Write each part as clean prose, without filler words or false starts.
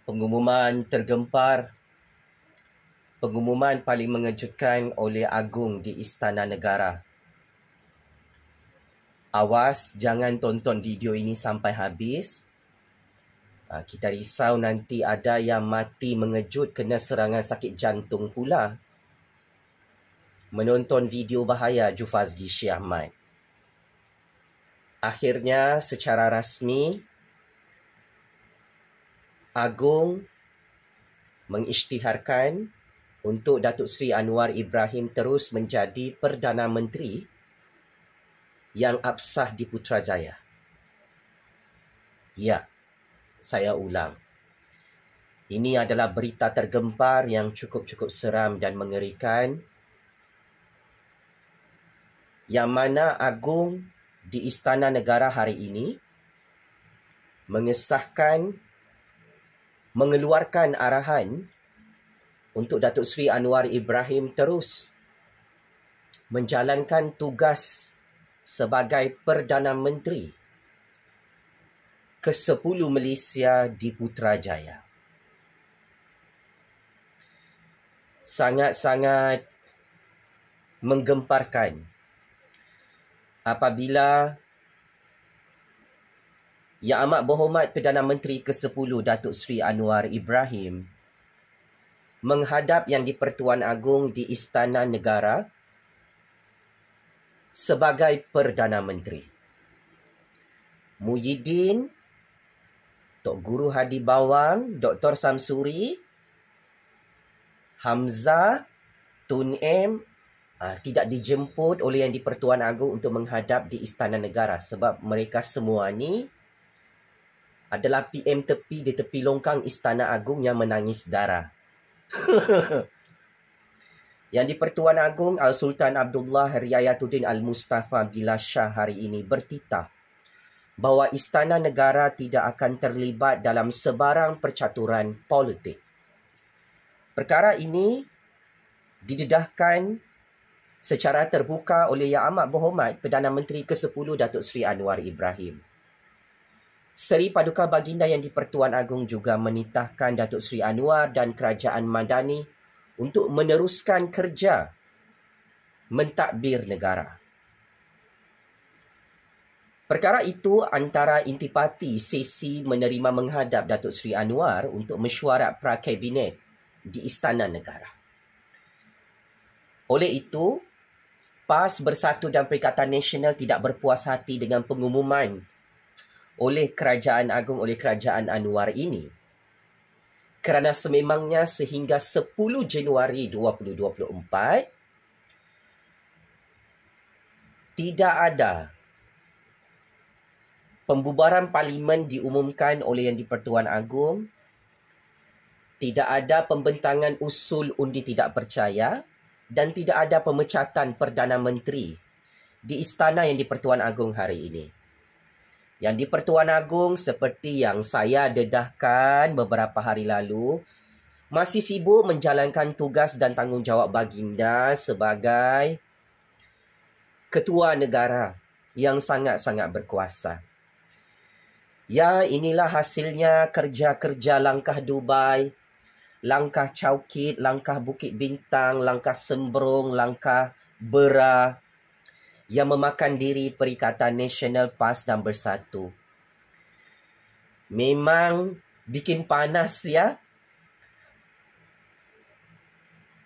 Pengumuman tergempar, pengumuman paling mengejutkan oleh Agung di Istana Negara. Awas, jangan tonton video ini sampai habis. Kita risau nanti ada yang mati mengejut kena serangan sakit jantung pula. Menonton video bahaya Jufazli Syekh Ahmad. Akhirnya secara rasmi, Agung mengisytiharkan untuk Datuk Seri Anwar Ibrahim terus menjadi Perdana Menteri yang absah di Putrajaya. Ya, saya ulang. Ini adalah berita tergempar yang cukup seram dan mengerikan, yang mana Agung di Istana Negara hari ini mengeluarkan arahan untuk Datuk Seri Anwar Ibrahim terus menjalankan tugas sebagai Perdana Menteri ke-10 Malaysia di Putrajaya. Sangat-sangat menggemparkan apabila Yang Amat Berhormat Perdana Menteri ke-10 Datuk Seri Anwar Ibrahim menghadap Yang di-Pertuan Agong di Istana Negara sebagai Perdana Menteri. Muhyiddin, Tok Guru Hadi Bawang, Dr. Samsuri, Hamzah, Tun M tidak dijemput oleh Yang di-Pertuan Agong untuk menghadap di Istana Negara sebab mereka semua ni adalah PM tepi di tepi longkang Istana Agung yang menangis darah. Yang di-Pertuan Agong Al-Sultan Abdullah Riayatuddin Al-Mustafa Billah Shah hari ini bertitah bahawa Istana Negara tidak akan terlibat dalam sebarang percaturan politik. Perkara ini didedahkan secara terbuka oleh Yang Amat Berhormat Perdana Menteri ke-10 Datuk Seri Anwar Ibrahim. Seri Paduka Baginda Yang di-Pertuan Agong juga menitahkan Datuk Seri Anwar dan Kerajaan Madani untuk meneruskan kerja mentadbir negara. Perkara itu antara intipati sesi menerima menghadap Datuk Seri Anwar untuk mesyuarat pra-kabinet di Istana Negara. Oleh itu, PAS Bersatu dan Perikatan Nasional tidak berpuas hati dengan pengumuman oleh Kerajaan Agong, oleh Kerajaan Anwar ini, kerana sememangnya sehingga 10 Januari 2024 tidak ada pembubaran parlimen diumumkan oleh Yang di-Pertuan Agong, tidak ada pembentangan usul undi tidak percaya dan tidak ada pemecatan Perdana Menteri di Istana Yang di-Pertuan Agong hari ini. Yang di-Pertuan Agong seperti yang saya dedahkan beberapa hari lalu masih sibuk menjalankan tugas dan tanggungjawab baginda sebagai ketua negara yang sangat-sangat berkuasa. Ya, inilah hasilnya kerja-kerja langkah Dubai, langkah Caukit, langkah Bukit Bintang, langkah Sembrong, langkah Bera yang memakan diri Perikatan Nasional PAS dan Bersatu. Memang bikin panas ya.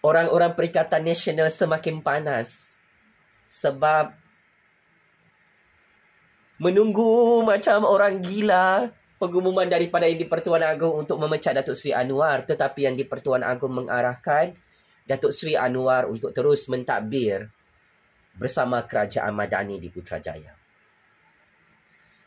Orang-orang Perikatan Nasional semakin panas sebab menunggu macam orang gila pengumuman daripada Yang di-Pertuan Agong untuk memecat Datuk Seri Anwar, tetapi Yang di-Pertuan Agong mengarahkan Datuk Seri Anwar untuk terus mentadbir bersama Kerajaan Madani di Putrajaya.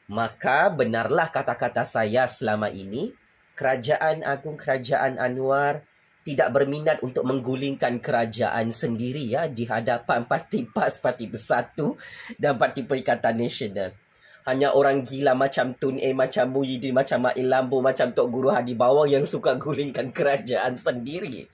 Maka benarlah kata-kata saya selama ini, Kerajaan Agong Kerajaan Anwar tidak berminat untuk menggulingkan kerajaan sendiri ya di hadapan parti PAS, Parti Bersatu dan Parti Perikatan Nasional. Hanya orang gila macam Tun A, macam Muhyiddin, macam Mak Lambo, macam Tok Guru Hadi Bawang yang suka gulingkan kerajaan sendiri.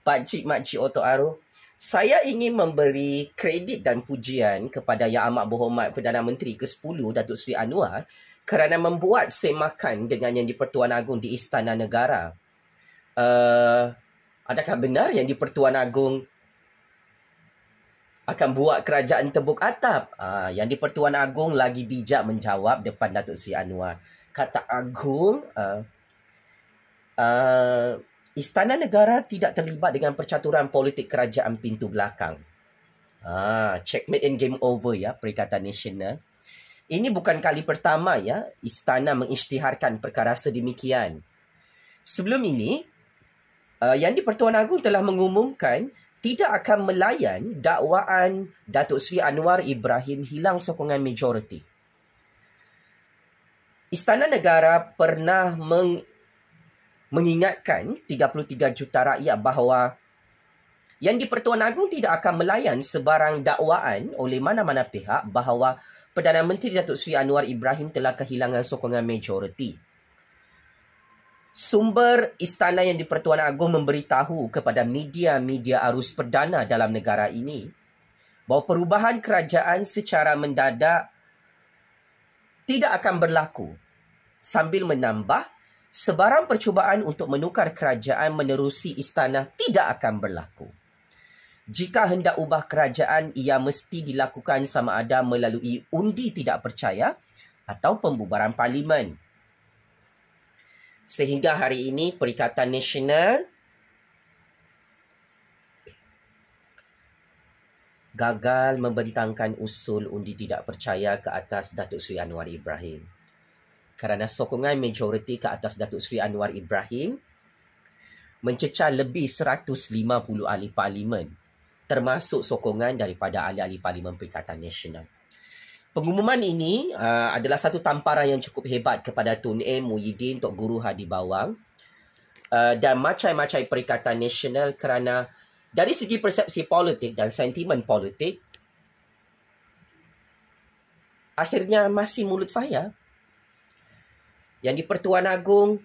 Pakcik, makcik Otok Aro, Saya ingin memberi kredit dan pujian kepada Yang Amat Berhormat Perdana Menteri ke-10 Datuk Seri Anwar kerana membuat semakan dengan Yang di-Pertuan Agong di Istana Negara. Adakah benar Yang di-Pertuan Agong akan buat kerajaan tebuk atap? Yang di-Pertuan Agong lagi bijak menjawab depan Datuk Seri Anwar. Kata Agong, Istana Negara tidak terlibat dengan percaturan politik kerajaan pintu belakang. Checkmate and game over ya, Perikatan Nasional. Ini bukan kali pertama ya Istana mengisytiharkan perkara sedemikian. Sebelum ini, Yang di-Pertuan Agong telah mengumumkan tidak akan melayan dakwaan Datuk Seri Anwar Ibrahim hilang sokongan majoriti. Istana Negara pernah mengingatkan 33 juta rakyat bahawa Yang di-Pertuan Agong tidak akan melayan sebarang dakwaan oleh mana-mana pihak bahawa Perdana Menteri Datuk Seri Anwar Ibrahim telah kehilangan sokongan majoriti. Sumber Istana Yang di-Pertuan Agong memberitahu kepada media-media arus perdana dalam negara ini bahawa perubahan kerajaan secara mendadak tidak akan berlaku, sambil menambah sebarang percubaan untuk menukar kerajaan menerusi istana tidak akan berlaku. Jika hendak ubah kerajaan, ia mesti dilakukan sama ada melalui undi tidak percaya atau pembubaran parlimen. Sehingga hari ini Perikatan Nasional gagal membentangkan usul undi tidak percaya ke atas Datuk Seri Anwar Ibrahim. Kerana sokongan majoriti ke atas Datuk Seri Anwar Ibrahim mencecah lebih 150 ahli parlimen, termasuk sokongan daripada ahli-ahli parlimen Perikatan Nasional. Pengumuman ini adalah satu tamparan yang cukup hebat kepada Tun M. Muhyiddin, Tok Guru Hadi Bawang dan macam-macam Perikatan Nasional kerana dari segi persepsi politik dan sentimen politik, akhirnya masih mulut saya. Yang di-Pertuan Agong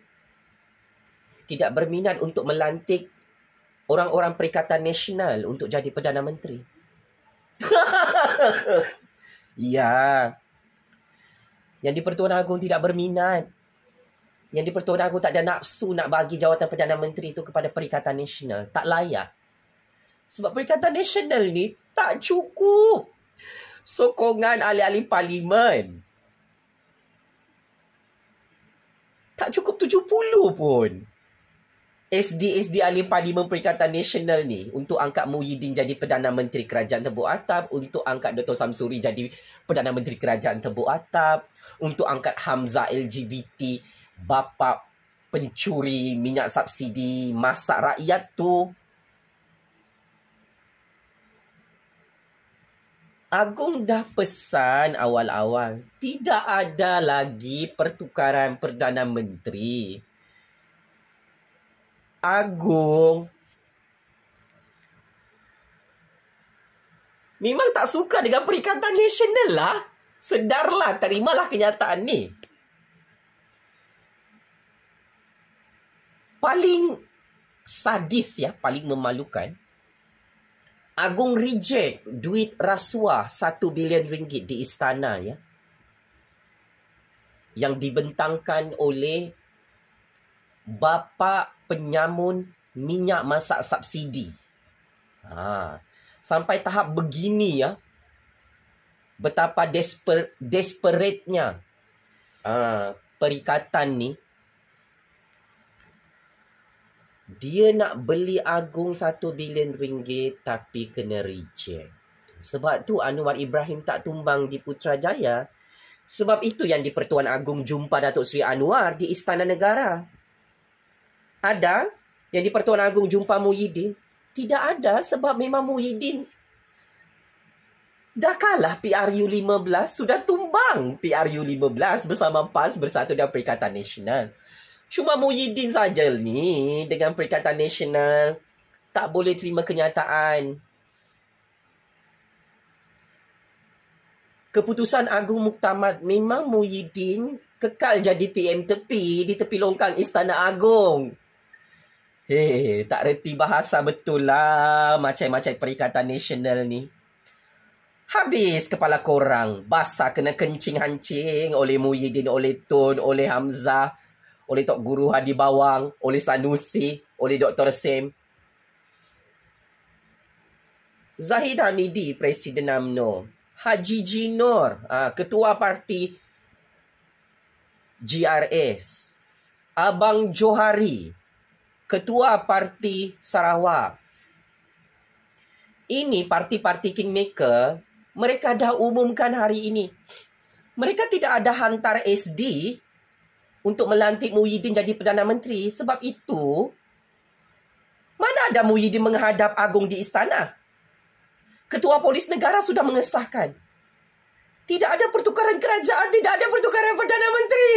tidak berminat untuk melantik orang-orang Perikatan Nasional untuk jadi Perdana Menteri. Ya. Yang di-Pertuan Agong tidak berminat. Yang di-Pertuan Agong tak ada nafsu nak bagi jawatan Perdana Menteri itu kepada Perikatan Nasional. Tak layak. Sebab Perikatan Nasional ni tak cukup sokongan ahli-ahli parlimen. Tak cukup 70 pun. SD ahli parlimen Perikatan Nasional ni untuk angkat Muhyiddin jadi Perdana Menteri Kerajaan Tebuk Atap, untuk angkat Dr. Samsuri jadi Perdana Menteri Kerajaan Tebuk Atap, untuk angkat Hamzah LGBT, bapa pencuri minyak subsidi masak rakyat tu. Agong dah pesan awal-awal, tidak ada lagi pertukaran Perdana Menteri. Agong memang tak suka dengan Perikatan Nasional lah. Sedarlah, terimalah kenyataan ni. Paling sadis ya, paling memalukan, Agong reject duit rasuah 1 bilion ringgit di istana ya, yang dibentangkan oleh bapa penyamun minyak masak subsidi. Sampai tahap begini ya, betapa desperate-nya perikatan ni. Dia nak beli Agong 1 bilion ringgit tapi kena reject. Sebab tu Anwar Ibrahim tak tumbang di Putrajaya. Sebab itu Yang di-Pertuan Agong jumpa Datuk Seri Anwar di Istana Negara. Ada Yang di-Pertuan Agong jumpa Muhyiddin? Tidak ada, sebab memang Muhyiddin dah kalah PRU 15. Sudah tumbang PRU 15 bersama PAS Bersatu dan Perikatan Nasional. Cuma Muhyiddin saja ni dengan Perikatan Nasional tak boleh terima kenyataan. Keputusan Agung Muktamad, memang Muhyiddin kekal jadi PM tepi di tepi longkang Istana Agong. Tak reti bahasa betul lah macam-macam Perikatan Nasional ni. Habis kepala korang basah kena kencing hancing oleh Muhyiddin, oleh Tun, oleh Hamzah, oleh Tok Guru Hadi Bawang, oleh Sanusi, oleh Dr. Sem. Zahid Hamidi, Presiden UMNO. Haji Jinor, Ketua Parti GRS. Abang Johari, Ketua Parti Sarawak. Ini parti-parti Kingmaker, mereka dah umumkan hari ini. Mereka tidak ada hantar SD untuk melantik Muhyiddin jadi Perdana Menteri. Sebab itu, mana ada Muhyiddin menghadap Agong di istana? Ketua Polis Negara sudah mengesahkan. Tidak ada pertukaran kerajaan, tidak ada pertukaran Perdana Menteri.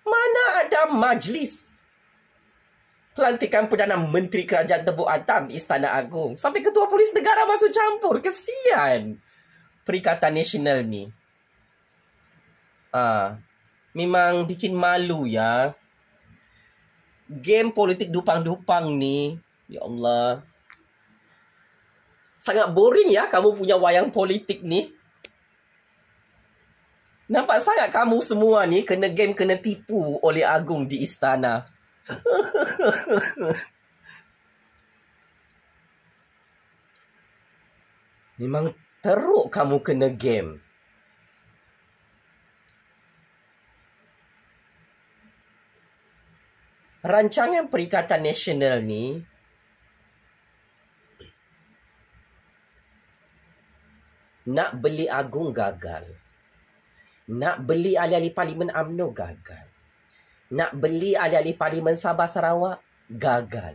Mana ada majlis pelantikan Perdana Menteri Kerajaan Tebuk Atam di Istana Agong. Sampai Ketua Polis Negara masuk campur. Kesian Perikatan Nasional ni. Memang bikin malu ya. Game politik dupang-dupang ni. Ya Allah. Sangat boring ya kamu punya wayang politik ni. Nampak sangat kamu semua ni kena game, kena tipu oleh Agong di istana. Memang teruk kamu kena game. Rancangan Perikatan Nasional ni nak beli Agong gagal. Nak beli ahli-ahli Parlimen UMNO gagal. Nak beli ahli-ahli Parlimen Sabah Sarawak gagal.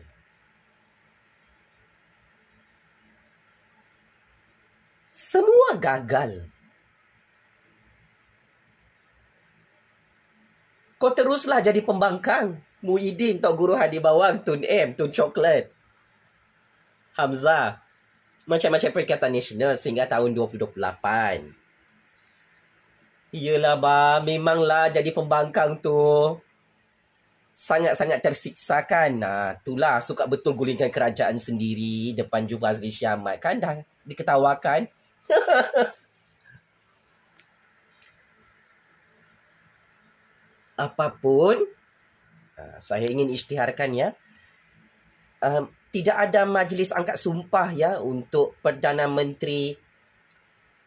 Semua gagal. Kau teruslah jadi pembangkang. Muhyiddin, Tok Guru Hadi Bawang, Tun M, Tun Coklat, Hamzah. Macam-macam Perikatan Nasional sehingga tahun 2028. Yelah bah, memanglah jadi pembangkang tu sangat-sangat tersiksa kan. Itulah suka betul gulingkan kerajaan sendiri depan Jufazli Syahmat. Kan dah diketawakan. Apapun, saya ingin isytiharkan ya. Tidak ada majlis angkat sumpah ya untuk Perdana Menteri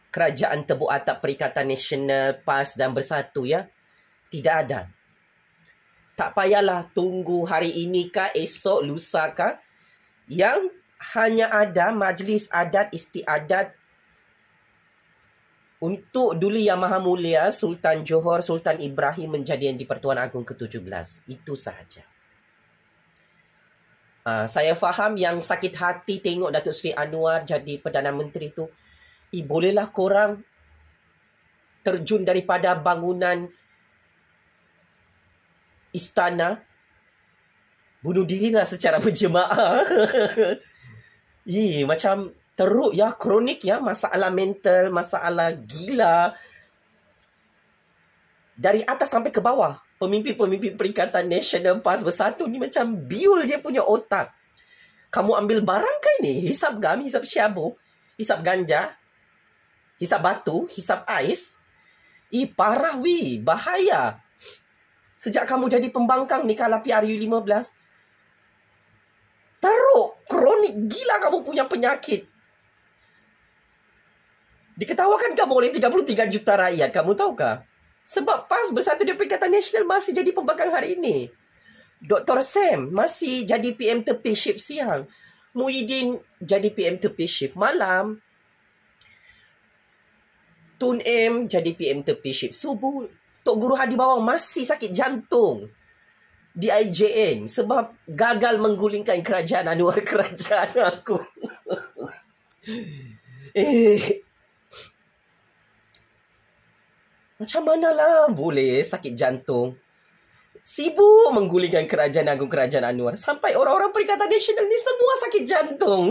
Kerajaan Tebuk Atap Perikatan Nasional PAS dan Bersatu ya. Tidak ada. Tak payahlah tunggu hari ini kah, esok, lusa kah. Yang hanya ada majlis adat istiadat untuk Duli Yang Maha Mulia Sultan Johor Sultan Ibrahim menjadi Yang di-Pertuan Agong ke-17. Itu sahaja. Saya faham yang sakit hati tengok Datuk Seri Anwar jadi Perdana Menteri tu. Bolehlah korang terjun daripada bangunan istana. Bunuh dirilah secara berjemaah. Macam teruk ya, kronik ya, masalah mental, masalah gila. Dari atas sampai ke bawah. Pemimpin-pemimpin Perikatan Nasional PAS Bersatu ni macam biul dia punya otak. Kamu ambil barang ke ini? Hisap gam, hisap syabu, hisap ganja, hisap batu, hisap ais. Parah weh, bahaya. Sejak kamu jadi pembangkang ni kala PRU15. Teruk, kronik gila kamu punya penyakit. Diketawakan kamu oleh 33 juta rakyat, kamu tahukah? Sebab PAS Bersatu di Perikatan Nasional masih jadi pembangkang hari ini. Dr. Sam masih jadi PM tepi shift siang. Muhyiddin jadi PM tepi shift malam. Tun M jadi PM tepi shift subuh. Tok Guru Hadi Bawang masih sakit jantung di IJN sebab gagal menggulingkan kerajaan Anwar kerajaan aku. Macam manalah boleh sakit jantung. Sibuk menggulingkan kerajaan Agung Kerajaan Anwar. Sampai orang-orang Perikatan Nasional ni semua sakit jantung.